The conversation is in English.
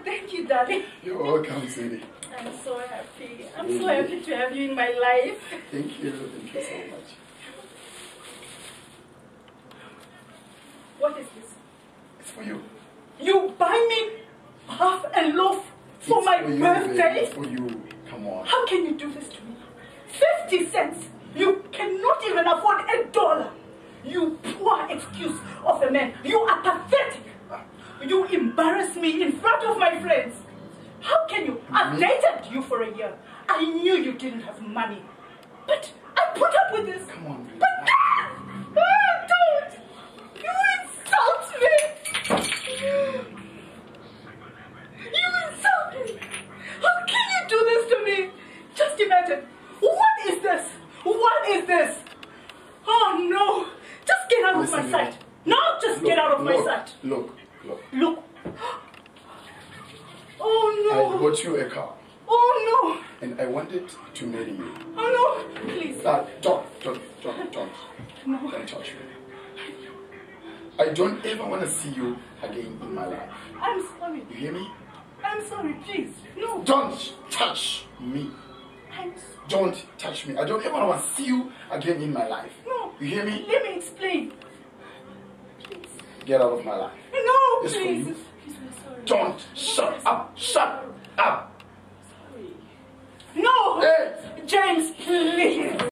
thank you, darling. You're welcome, sweetie. I'm so happy. I'm so happy to have you in my life. Thank you so much. What is this? It's for you. You buy me half a loaf for my birthday? It's for you. Come on. How can you do this to me? 50 cents. You cannot even afford $1. You poor excuse of a man. You are pathetic. You embarrass me in front of my friends. How can you? I've dated you for a year. I knew you didn't have money. But I put up with this. Come on, please. But don't! You insult me! You insult me! How can you do this to me? Just imagine. What is this? What is this? Oh no! Just get out of my sight. No, just get out of my sight. Look. Oh no! I bought you a car. Oh no! And I wanted to marry you. Oh no! Please. Don't. No. Don't touch me. I don't ever want to see you again in my life. I'm sorry. You hear me? I'm sorry, please. No. Don't touch me. Don't touch me. I don't ever want to see you again in my life. No. You hear me? Let me explain. Please. Get out of my life. No, it's please. For you. Please, I'm sorry. Don't. Shut up. Shut up. Sorry. No. Hey. James, please.